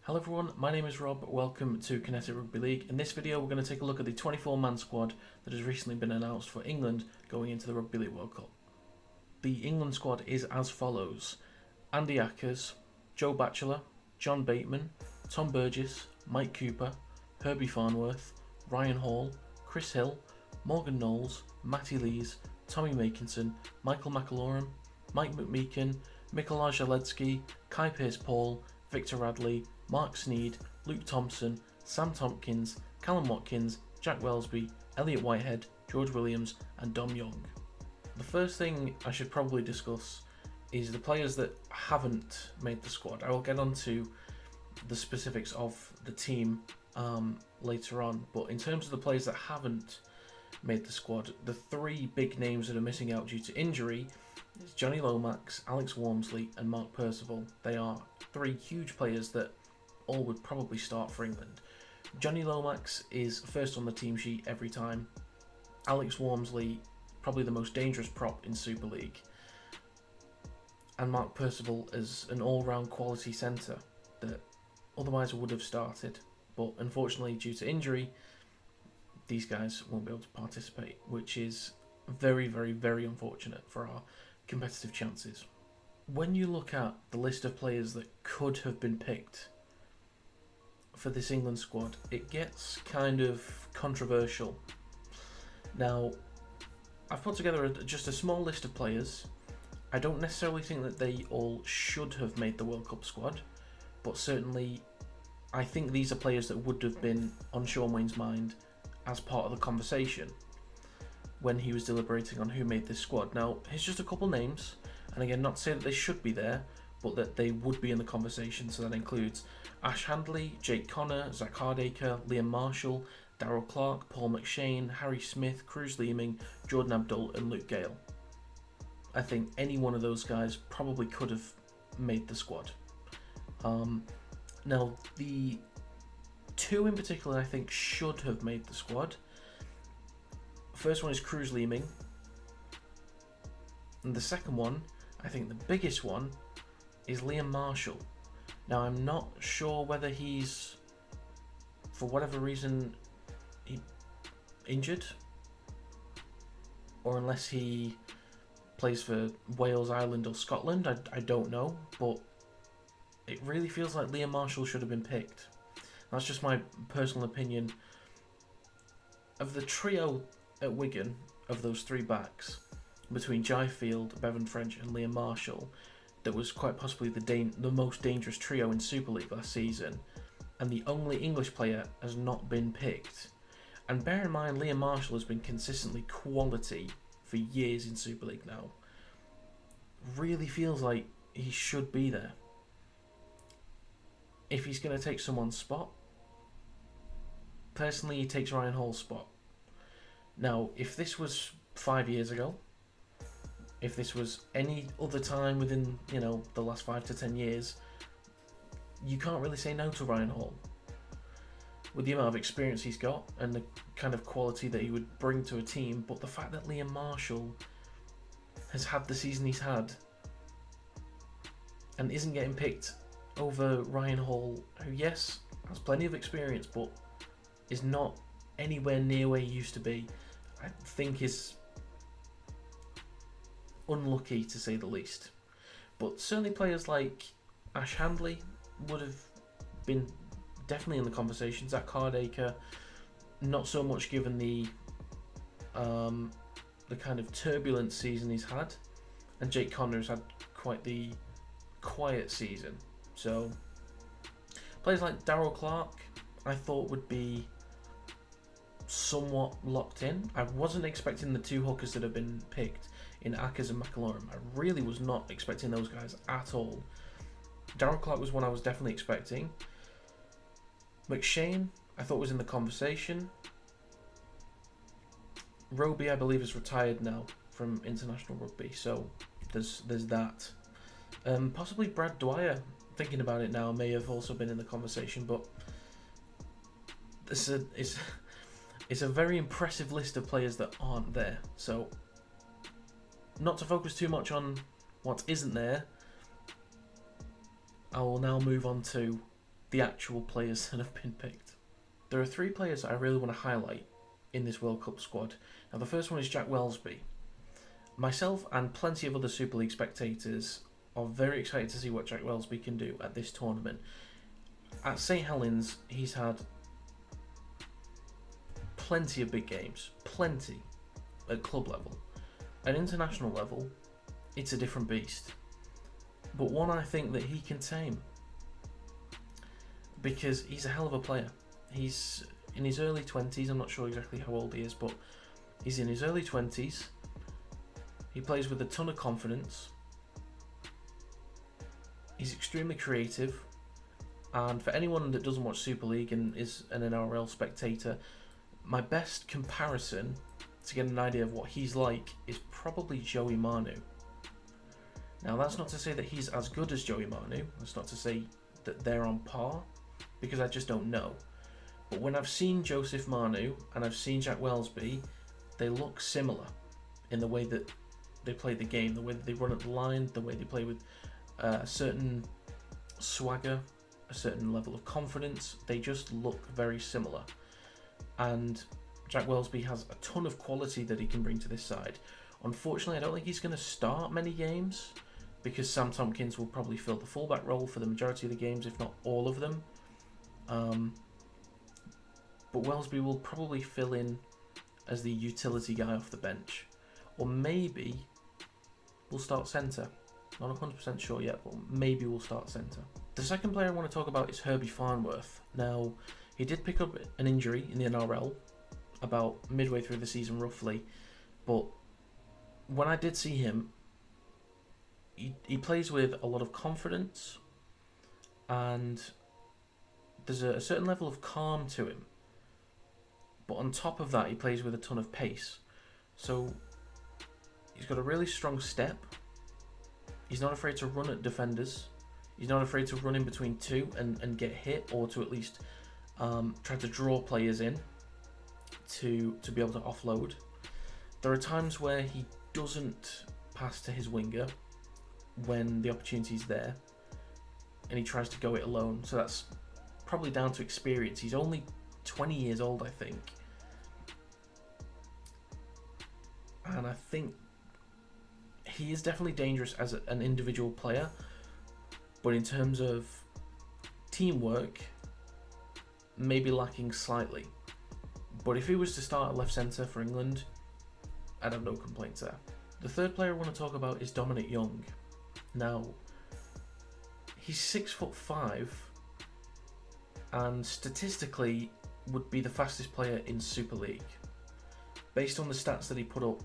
Hello everyone, my name is Rob, welcome to Kinetic Rugby League. In this video we're going to take a look at the 24-man squad that has recently been announced for England going into the Rugby League World Cup. The England squad is as follows: Andy Ackers, Joe Batchelor, John Bateman, Tom Burgess, Mike Cooper, Herbie Farnworth, Ryan Hall, Chris Hill, Morgan Knowles, Matty Lees, Tommy Makinson, Michael McAlorum, Mike McMeekin, Mikołaj Zalewski, Kai Pearce-Paul, Victor Radley, Mark Sneed, Luke Thompson, Sam Tompkins, Callum Watkins, Jack Welsby, Elliot Whitehead, George Williams and Dom Young. The first thing I should probably discuss is the players that haven't made the squad. I will get onto the specifics of the team later on, but in terms of the players that haven't made the squad, the three big names that are missing out due to injury is Johnny Lomax, Alex Walmsley and Mark Percival. They are three huge players that all would probably start for England. Johnny Lomax is first on the team sheet every time. Alex Walmsley, probably the most dangerous prop in Super League. And Mark Percival is an all-round quality centre that otherwise would have started. But unfortunately, due to injury, these guys won't be able to participate, which is very, very, very unfortunate for our competitive chances. When you look at the list of players that could have been picked for this England squad, it gets kind of controversial. Now, I've put together just a small list of players. I don't necessarily think that they all should have made the World Cup squad, but certainly I think these are players that would have been on Shaun Wane's mind as part of the conversation when he was deliberating on who made this squad. Now, here's just a couple names, and again, not to say that they should be there, but that they would be in the conversation. So that includes Ash Handley, Jake Connor, Zach Hardacre, Liam Marshall, Darrell Clark, Paul McShane, Harry Smith, Cruz Leeming, Jordan Abdul and Luke Gale. I think any one of those guys probably could have made the squad. Now, the two in particular I think should have made the squad. First one is Cruz Leeming, and the second one, I think the biggest one, is Liam Marshall. Now, I'm not sure whether he's, for whatever reason, injured, or unless he plays for Wales, Ireland or Scotland. I don't know, but it really feels like Liam Marshall should have been picked. That's just my personal opinion. Of the trio at Wigan, of those three backs, between Jai Field, Bevan French and Liam Marshall, that was quite possibly the most dangerous trio in Super League last season, and the only English player has not been picked. And bear in mind, Liam Marshall has been consistently quality for years in Super League now. Really feels like he should be there. If he's going to take someone's spot, personally he takes Ryan Hall's spot. Now, if this was 5 years ago, if this was any other time within, the last 5 to 10 years, you can't really say no to Ryan Hall. With the amount of experience he's got and the kind of quality that he would bring to a team, but the fact that Liam Marshall has had the season he's had and isn't getting picked over Ryan Hall, who, yes, has plenty of experience, but is not anywhere near where he used to be, I think is unlucky to say the least. But certainly players like Ash Handley would have been definitely in the conversation. Zach Hardacre, not so much given the kind of turbulent season he's had, and Jake Connor has had quite the quiet season. So players like Darrell Clark I thought would be somewhat locked in. I wasn't expecting the two hookers that have been picked in Ackers and McAlorum. I really was not expecting those guys at all. Darrell Clark was one I was definitely expecting. McShane I thought was in the conversation. Roby I believe is retired now from international rugby, so there's that. Possibly Brad Dwyer, thinking about it now, may have also been in the conversation, but it's a very impressive list of players that aren't there. So, not to focus too much on what isn't there, I will now move on to the actual players that have been picked. There are 3 players that I really want to highlight in this World Cup squad. Now the first one is Jack Welsby. Myself and plenty of other Super League spectators are very excited to see what Jack Welsby can do at this tournament. At St Helens, he's had plenty of big games, plenty at club level. At international level, it's a different beast, but one I think that he can tame, because he's a hell of a player. He's in his early 20s, I'm not sure exactly how old he is, but he's in his early 20s. He plays with a ton of confidence. He's extremely creative, and for anyone that doesn't watch Super League and is an NRL spectator, my best comparison to get an idea of what he's like is probably Joey Manu. Now that's not to say that he's as good as Joey Manu, that's not to say that they're on par, because I just don't know. But when I've seen Joseph Manu and I've seen Jack Welsby, they look similar in the way that they play the game, the way that they run at the line, the way they play with a certain swagger, a certain level of confidence. They just look very similar. And Jack Welsby has a ton of quality that he can bring to this side. Unfortunately, I don't think he's going to start many games, because Sam Tompkins will probably fill the fullback role for the majority of the games, if not all of them. But Welsby will probably fill in as the utility guy off the bench. Or maybe we'll start centre. Not 100% sure yet, but maybe we'll start centre. The second player I want to talk about is Herbie Farnworth. Now, he did pick up an injury in the NRL about midway through the season roughly, but when I did see him, he plays with a lot of confidence, and there's a certain level of calm to him. But on top of that, he plays with a ton of pace. So he's got a really strong step. He's not afraid to run at defenders. He's not afraid to run in between 2 and get hit, or to at least try to draw players in to be able to offload. There are times where he doesn't pass to his winger when the opportunity's there, and he tries to go it alone. So that's probably down to experience. He's only 20 years old, I think. And I think he is definitely dangerous as an individual player, but in terms of teamwork, maybe lacking slightly. But if he was to start at left centre for England, I'd have no complaints there. The third player I want to talk about is Dominic Young. Now, he's 6'5", and statistically would be the fastest player in Super League. Based on the stats that he put up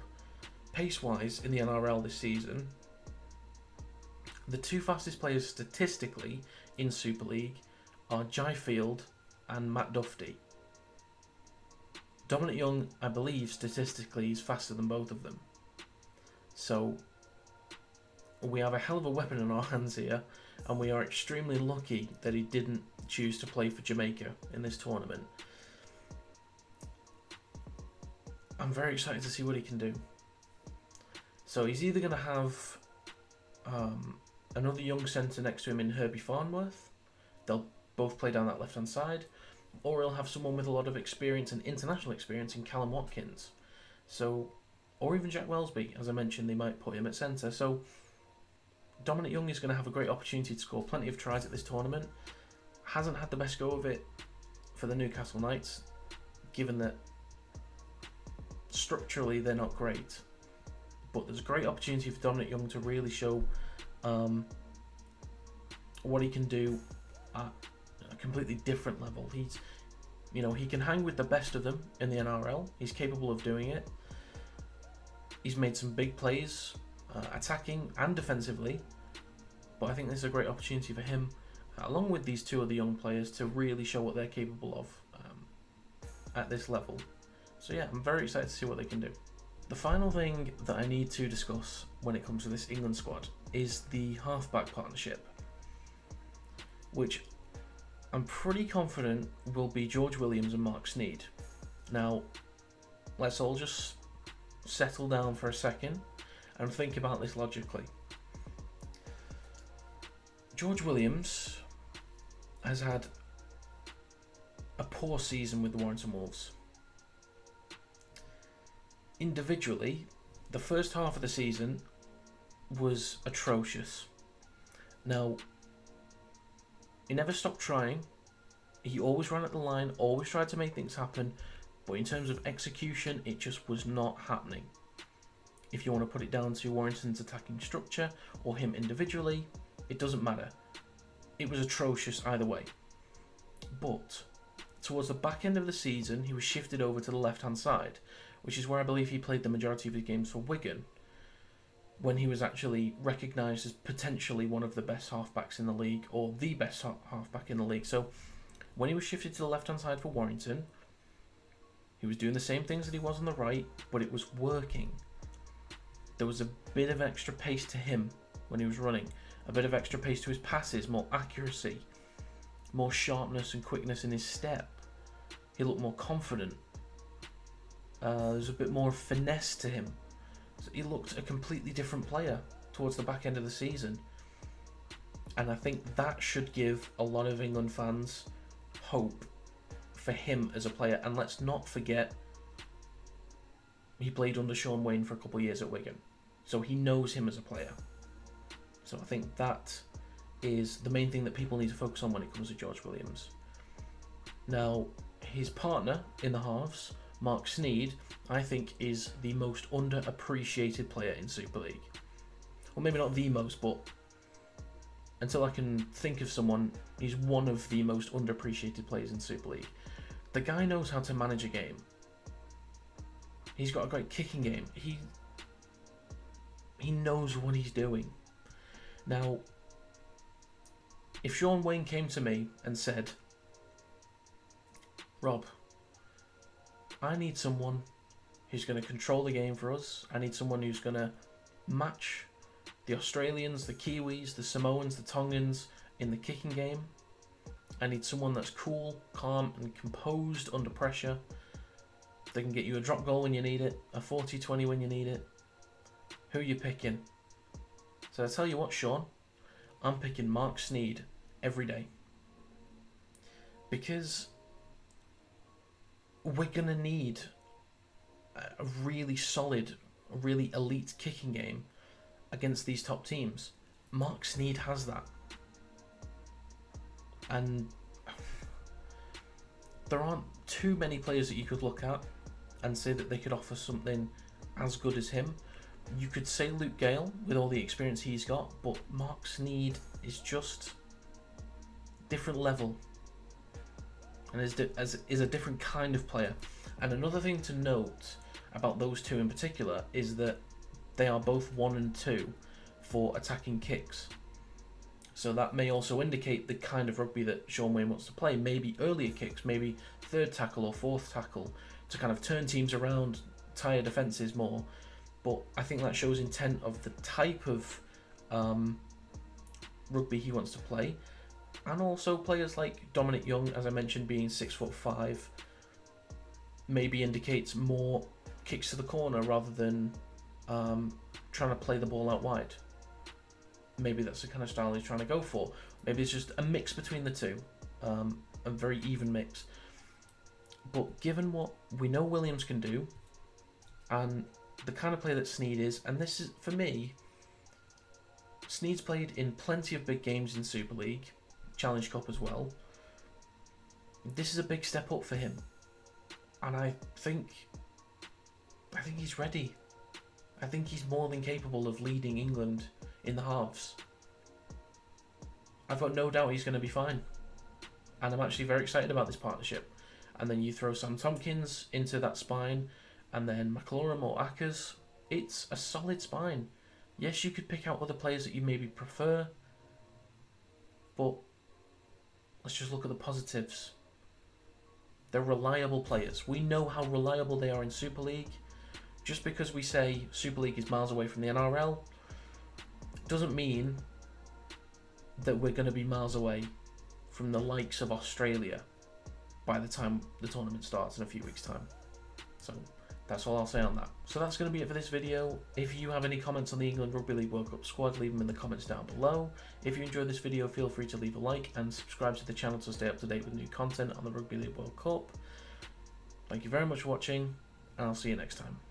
pace-wise in the NRL this season, the 2 fastest players statistically in Super League are Jai Field and Matt Duffy. Dominic Young, I believe, statistically is faster than both of them. So we have a hell of a weapon in our hands here, and we are extremely lucky that he didn't choose to play for Jamaica in this tournament. I'm very excited to see what he can do. So he's either going to have another young centre next to him in Herbie Farnworth. They'll both play down that left-hand side. Or he'll have someone with a lot of experience and international experience in Callum Watkins. So, or even Jack Welsby, as I mentioned, they might put him at centre. So Dominic Young is going to have a great opportunity to score plenty of tries at this tournament. Hasn't had the best go of it for the Newcastle Knights, given that structurally they're not great. But there's a great opportunity for Dominic Young to really show what he can do at a completely different level. He can hang with the best of them in the NRL. He's capable of doing it. He's made some big plays, attacking and defensively. But I think this is a great opportunity for him, along with these 2 other young players, to really show what they're capable of at this level. So yeah, I'm very excited to see what they can do. The final thing that I need to discuss when it comes to this England squad is the halfback partnership, which I'm pretty confident will be George Williams and Mark Sneyd. Now, let's all just settle down for a second and think about this logically. George Williams has had a poor season with the Warrington Wolves. Individually, the first half of the season was atrocious. Now, he never stopped trying. He always ran at the line, always tried to make things happen, but in terms of execution, it just was not happening. If you want to put it down to Warrington's attacking structure or him individually, it doesn't matter. It was atrocious either way. But towards the back end of the season, he was shifted over to the left-hand side, which is where I believe he played the majority of his games for Wigan, when he was actually recognised as potentially one of the best halfbacks in the league, or the best halfback in the league. So when he was shifted to the left-hand side for Warrington, he was doing the same things that he was on the right, but it was working. There was a bit of extra pace to him when he was running, a bit of extra pace to his passes, more accuracy, more sharpness and quickness in his step. He looked more confident. There's a bit more finesse to him. So he looked a completely different player towards the back end of the season. And I think that should give a lot of England fans hope for him as a player. And let's not forget, he played under Shaun Wane for a couple of years at Wigan. So he knows him as a player. So I think that is the main thing that people need to focus on when it comes to George Williams. Now, his partner in the halves, Mark Sneyd, I think is the most underappreciated player in Super League. Well, maybe not the most, but until I can think of someone, he's one of the most underappreciated players in Super League. The guy knows how to manage a game. He's got a great kicking game. He knows what he's doing. Now, if Shaun Wane came to me and said, Rob, I need someone who's going to control the game for us. I need someone who's going to match the Australians, the Kiwis, the Samoans, the Tongans in the kicking game. I need someone that's cool, calm and composed under pressure. They can get you a drop goal when you need it, a 40-20 when you need it. Who are you picking? So I tell you what, Sean, I'm picking Mark Sneyd every day. Because we're going to need a really solid, really elite kicking game against these top teams. Mark Sneyd has that. And there aren't too many players that you could look at and say that they could offer something as good as him. You could say Luke Gale with all the experience he's got, but Mark Sneyd is just different level and is a different kind of player. And another thing to note about those two in particular is that they are both 1 and 2 for attacking kicks. So that may also indicate the kind of rugby that Shaun Wane wants to play. Maybe earlier kicks, maybe third tackle or fourth tackle to kind of turn teams around, tire defences more. But I think that shows intent of the type of rugby he wants to play. And also players like Dominic Young, as I mentioned, being 6'5", maybe indicates more kicks to the corner rather than trying to play the ball out wide. Maybe that's the kind of style he's trying to go for. Maybe it's just a mix between the two, a very even mix. But given what we know Williams can do, and the kind of player that Sneyd is, and this is, for me, Sneyd's played in plenty of big games in Super League, Challenge Cup as well. This is a big step up for him, and I think he's ready. I think he's more than capable of leading England in the halves. I've got no doubt he's going to be fine, and I'm actually very excited about this partnership. And then you throw Sam Tompkins into that spine, and then McLaurin or Ackers. It's a solid spine. Yes, you could pick out other players that you maybe prefer, but let's just look at the positives. They're reliable players. We know how reliable they are in Super League. Just because we say Super League is miles away from the NRL doesn't mean that we're going to be miles away from the likes of Australia by the time the tournament starts in a few weeks' time. So That's all I'll say on that. So that's going to be it for this video. If you have any comments on the England Rugby League World Cup squad, leave them in the comments down below. If you enjoyed this video, feel free to leave a like and subscribe to the channel to stay up to date with new content on the Rugby League World Cup. Thank you very much for watching, and I'll see you next time.